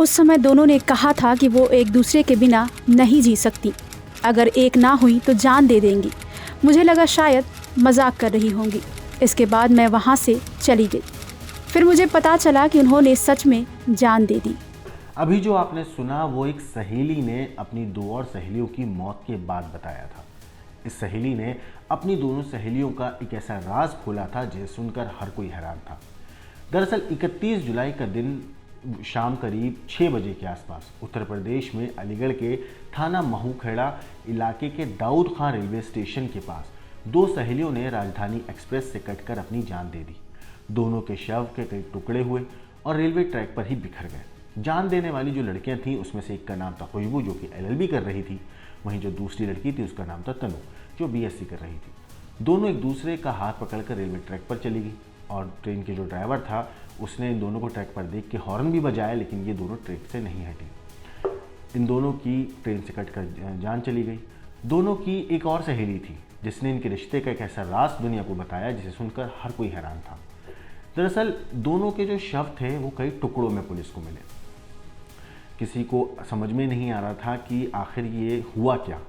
उस समय दोनों ने कहा था कि वो एक दूसरे के बिना नहीं जी सकती, अगर एक ना हुई तो जान दे देंगी। मुझे लगा शायद मजाक कर रही होंगी। इसके बाद मैं वहाँ से चली गई। फिर मुझे पता चला कि उन्होंने सच में जान दे दी। अभी जो आपने सुना वो एक सहेली ने अपनी दो और सहेलियों की मौत के बाद बताया था। इस सहेली ने अपनी दोनों सहेलियों का एक ऐसा राज खोला था जिसे सुनकर हर कोई हैरान था। दरअसल 31 जुलाई का दिन शाम करीब 6 बजे के आसपास उत्तर प्रदेश में अलीगढ़ के थाना महूखेड़ा इलाके के दाऊद खां रेलवे स्टेशन के पास दो सहेलियों ने राजधानी एक्सप्रेस से कटकर अपनी जान दे दी। दोनों के शव के कई टुकड़े हुए और रेलवे ट्रैक पर ही बिखर गए। जान देने वाली जो लड़कियां थीं उसमें से एक का नाम था खुशबू, जो कि LLB कर रही थी। वहीं जो दूसरी लड़की थी उसका नाम था तनु, जो BSc कर रही थी। दोनों एक दूसरे का हाथ पकड़कर रेलवे ट्रैक पर चली गई और ट्रेन के जो ड्राइवर था उसने इन दोनों को ट्रैक पर देख के हॉर्न भी बजाया, लेकिन ये दोनों ट्रैक से नहीं हटी। इन दोनों की ट्रेन से कटकर जान चली गई। दोनों की एक और सहेली थी जिसने इनके रिश्ते का एक ऐसा राज दुनिया को बताया जिसे सुनकर हर कोई हैरान था। दरअसल दोनों के जो शव थे वो कई टुकड़ों में पुलिस को मिले। किसी को समझ में नहीं आ रहा था कि आखिर ये हुआ क्या।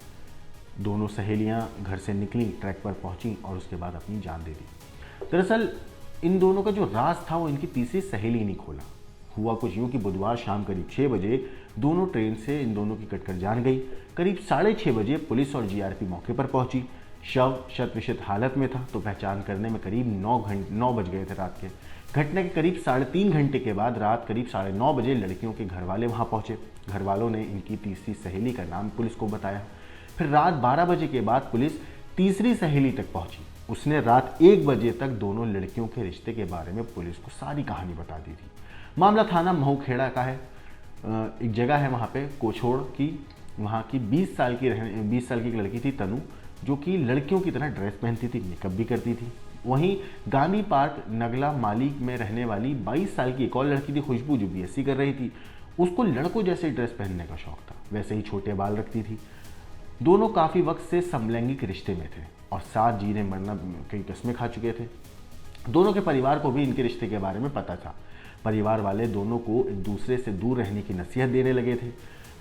दोनों सहेलियां घर से निकली, ट्रैक पर पहुंची और उसके बाद अपनी जान दे दी। दरअसल इन दोनों का जो राज था वो इनकी तीसरी सहेली नहीं खोला। हुआ कुछ यूँ कि बुधवार शाम करीब 6 बजे दोनों ट्रेन से इन दोनों की कटकर जान गई। करीब 6:30 बजे पुलिस और GRP मौके पर पहुंची। शव शत-विशत हालत में था तो पहचान करने में करीब 9 बज गए थे रात के। घटना के करीब 3.5 घंटे के बाद रात करीब 9:30 बजे लड़कियों के घर वाले वहाँ पहुँचे। घर वालों ने इनकी तीसरी सहेली का नाम पुलिस को बताया। फिर रात 12 बजे के बाद पुलिस तीसरी सहेली तक पहुँची। उसने रात 1 बजे तक दोनों लड़कियों के रिश्ते के बारे में पुलिस को सारी कहानी बता दी थी। मामला थाना महूखेड़ा का है। एक जगह है वहाँ पे कोछोड़ की, वहाँ की 20 साल की एक लड़की थी तनु, जो कि लड़कियों की तरह ड्रेस पहनती थी, मेकअप भी करती थी। वहीं गांधी पार्क नगला माली में रहने वाली 22 साल की एक और लड़की थी खुशबू, जो BSc कर रही थी। उसको लड़कों जैसे ड्रेस पहनने का शौक था, वैसे ही छोटे बाल रखती थी। दोनों काफ़ी वक्त से समलैंगिक रिश्ते में थे और साथ जीने मरना कई कस्में खा चुके थे। दोनों के परिवार को भी इनके रिश्ते के बारे में पता था। परिवार वाले दोनों को एक दूसरे से दूर रहने की नसीहत देने लगे थे।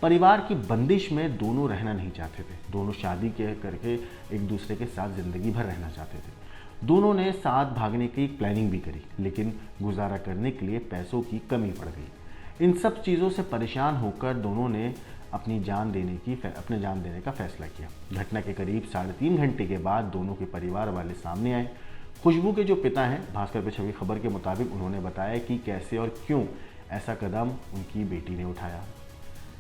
परिवार की बंदिश में दोनों रहना नहीं चाहते थे। दोनों शादी करके एक दूसरे के साथ ज़िंदगी भर रहना चाहते थे। दोनों ने साथ भागने की प्लानिंग भी करी, लेकिन गुजारा करने के लिए पैसों की कमी पड़ गई। इन सब चीज़ों से परेशान होकर दोनों ने अपनी जान देने का फैसला किया। घटना के करीब 3.5 घंटे के बाद दोनों के परिवार वाले सामने आए। खुशबू के जो पिता हैं, भास्कर पे छपी खबर के मुताबिक, उन्होंने बताया कि कैसे और क्यों ऐसा कदम उनकी बेटी ने उठाया।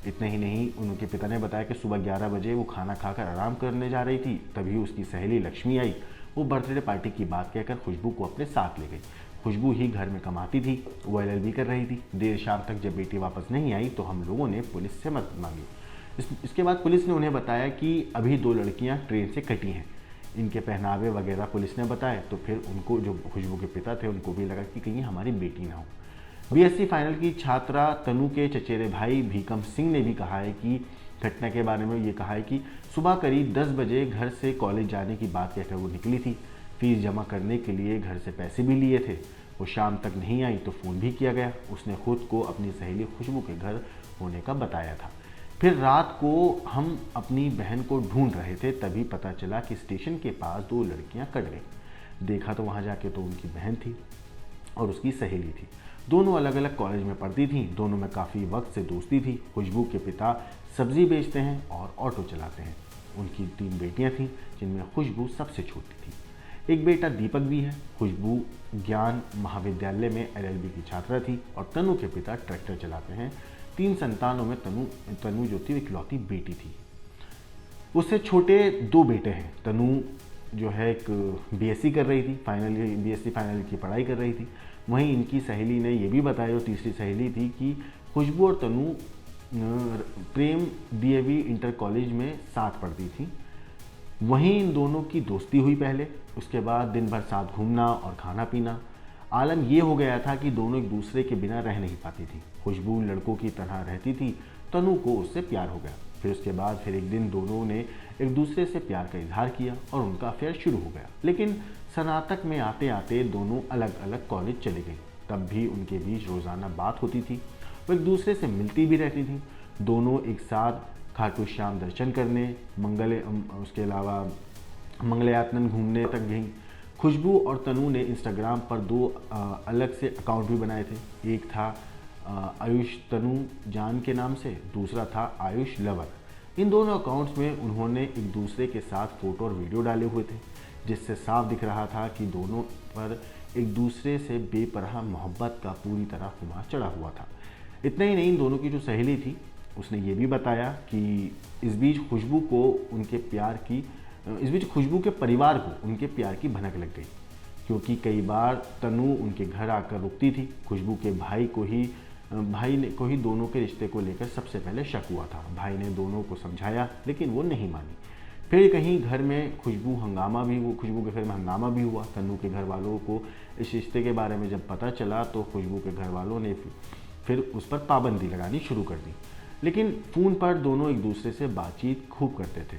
इतना ही नहीं, उनके पिता ने बताया कि सुबह 11 बजे वो खाना खाकर आराम करने जा रही थी, तभी उसकी सहेली लक्ष्मी आई। वो बर्थडे पार्टी की बात कहकर खुशबू को अपने साथ ले गई। खुशबू ही घर में कमाती थी, वो LLB कर रही थी। देर शाम तक जब बेटी वापस नहीं आई तो हम लोगों ने पुलिस से मदद मांगी। इसके बाद पुलिस ने उन्हें बताया कि अभी 2 लड़कियां ट्रेन से कटी हैं। इनके पहनावे वगैरह पुलिस ने बताए तो फिर उनको, जो खुशबू के पिता थे, उनको भी लगा कि कहीं हमारी बेटी ना हो। BSc फाइनल की छात्रा तनु के चचेरे भाई भीकम सिंह ने भी कहा है कि घटना के बारे में ये कहा है कि सुबह करीब 10 बजे घर से कॉलेज जाने की बात कहकर वो निकली थी। फीस जमा करने के लिए घर से पैसे भी लिए थे। वो शाम तक नहीं आई तो फ़ोन भी किया गया। उसने खुद को अपनी सहेली खुशबू के घर होने का बताया था। फिर रात को हम अपनी बहन को ढूंढ रहे थे, तभी पता चला कि स्टेशन के पास 2 लड़कियां कट गई। देखा तो वहाँ जाके तो उनकी बहन थी और उसकी सहेली थी। दोनों अलग अलग कॉलेज में पढ़ती थीं। दोनों में काफ़ी वक्त से दोस्ती थी। खुशबू के पिता सब्जी बेचते हैं और ऑटो चलाते हैं। उनकी 3 बेटियां थीं, जिनमें खुशबू सबसे छोटी थी। एक बेटा दीपक भी है। खुशबू ज्ञान महाविद्यालय में LLB की छात्रा थी और तनु के पिता ट्रैक्टर चलाते हैं। 3 संतानों में तनु जो थी इकलौती बेटी थी। उससे छोटे 2 बेटे हैं। तनु जो है एक BSc कर रही थी, BSc फाइनल की पढ़ाई कर रही थी। वहीं इनकी सहेली ने यह भी बताया, जो तीसरी सहेली थी, कि खुशबू और तनु प्रेम DAV इंटर कॉलेज में साथ पढ़ती थी। वहीं इन दोनों की दोस्ती हुई पहले, उसके बाद दिन भर साथ घूमना और खाना पीना। आलम यह हो गया था कि दोनों एक दूसरे के बिना रह नहीं पाती थी। खुशबू लड़कों की तरह रहती थी, तनु को उससे प्यार हो गया। फिर उसके बाद एक दिन दोनों ने एक दूसरे से प्यार का इजहार किया और उनका अफेयर शुरू हो गया। लेकिन स्नातक में आते आते दोनों अलग अलग कॉलेज चले गए। तब भी उनके बीच रोज़ाना बात होती थी। वो एक दूसरे से मिलती भी रहती थी। दोनों एक साथ खाटू श्याम दर्शन करने, उसके अलावा मंगलयातन घूमने तक गई। खुशबू और तनु ने इंस्टाग्राम पर 2 अलग से अकाउंट भी बनाए थे। एक था आयुष तनु जान के नाम से, दूसरा था आयुष लवर। इन दोनों अकाउंट्स में उन्होंने एक दूसरे के साथ फ़ोटो और वीडियो डाले हुए थे, जिससे साफ दिख रहा था कि दोनों पर एक दूसरे से बेपरवाह मोहब्बत का पूरी तरह खुमार चढ़ा हुआ था। इतना ही नहीं, इन दोनों की जो सहेली थी उसने ये भी बताया कि इस बीच खुशबू के परिवार को उनके प्यार की भनक लग गई, क्योंकि कई बार तनु उनके घर आकर रुकती थी। खुशबू के भाई को ही दोनों के रिश्ते को लेकर सबसे पहले शक हुआ था। भाई ने दोनों को समझाया, लेकिन वो नहीं मानी। फिर कहीं खुशबू के घर में हंगामा भी हुआ। तनु के घर वालों को इस रिश्ते के बारे में जब पता चला तो खुशबू के घर वालों ने फिर उस पर पाबंदी लगानी शुरू कर दी। लेकिन फ़ोन पर दोनों एक दूसरे से बातचीत खूब करते थे।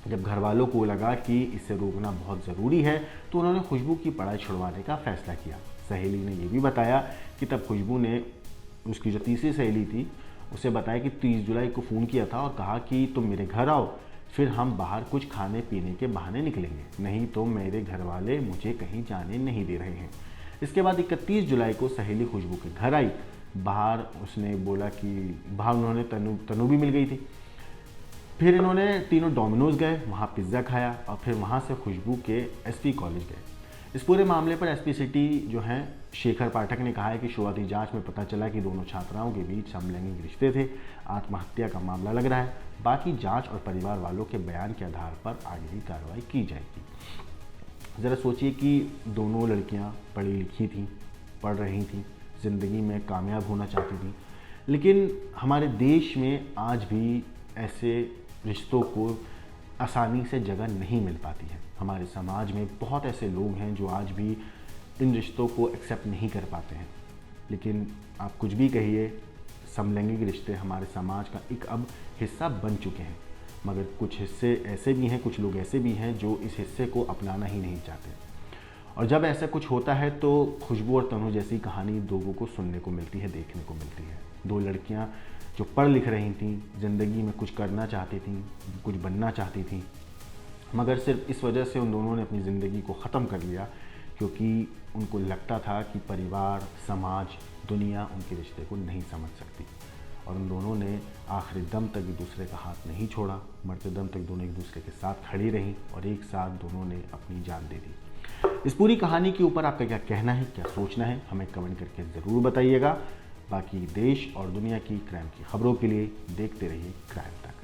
जब घर वालों को लगा कि इसे रोकना बहुत ज़रूरी है तो उन्होंने खुशबू की पढ़ाई छुड़वाने का फैसला किया। सहेली ने यह भी बताया कि तब खुशबू ने उसकी जो तीसरी सहेली थी उसे बताया कि 30 जुलाई को फ़ोन किया था और कहा कि तुम मेरे घर आओ, फिर हम बाहर कुछ खाने पीने के बहाने निकलेंगे, नहीं तो मेरे घर वाले मुझे कहीं जाने नहीं दे रहे हैं। इसके बाद 31 जुलाई को सहेली खुशबू के घर आई। बाहर उसने बोला कि बाहर उन्होंने तनु भी मिल गई थी। फिर इन्होंने तीनों डोमिनोज गए, वहाँ पिज़्ज़ा खाया और फिर वहाँ से खुशबू के एसपी कॉलेज गए। इस पूरे मामले पर एसपी सिटी जो हैं शेखर पाठक ने कहा है कि शुरुआती जांच में पता चला कि दोनों छात्राओं के बीच समलैंगिक रिश्ते थे। आत्महत्या का मामला लग रहा है। बाकी जांच और परिवार वालों के बयान के आधार पर आगे की कार्रवाई की जाएगी। ज़रा सोचिए कि दोनों लड़कियां पढ़ी लिखी थीं, पढ़ रही थीं, ज़िंदगी में कामयाब होना चाहती थीं, लेकिन हमारे देश में आज भी ऐसे रिश्तों को आसानी से जगह नहीं मिल पाती है। हमारे समाज में बहुत ऐसे लोग हैं जो आज भी इन रिश्तों को एक्सेप्ट नहीं कर पाते हैं। लेकिन आप कुछ भी कहिए, समलैंगिक रिश्ते हमारे समाज का एक अब हिस्सा बन चुके हैं। मगर कुछ हिस्से ऐसे भी हैं, कुछ लोग ऐसे भी हैं जो इस हिस्से को अपनाना ही नहीं चाहते। और जब ऐसा कुछ होता है तो खुशबू और तनु जैसी कहानी लोगों को सुनने को मिलती है, देखने को मिलती है। 2 लड़कियां जो पढ़ लिख रही थीं, ज़िंदगी में कुछ करना चाहती थीं, कुछ बनना चाहती थीं, मगर सिर्फ इस वजह से उन दोनों ने अपनी ज़िंदगी को ख़त्म कर लिया क्योंकि उनको लगता था कि परिवार, समाज, दुनिया उनके रिश्ते को नहीं समझ सकती। और उन दोनों ने आखिरी दम तक एक दूसरे का हाथ नहीं छोड़ा। मरते दम तक दोनों एक दूसरे के साथ खड़ी रहीं और एक साथ दोनों ने अपनी जान दे दी। इस पूरी कहानी के ऊपर आपका क्या कहना है, क्या सोचना है, हमें कमेंट करके ज़रूर बताइएगा। बाकी देश और दुनिया की क्राइम की खबरों के लिए देखते रहिए क्राइम तक।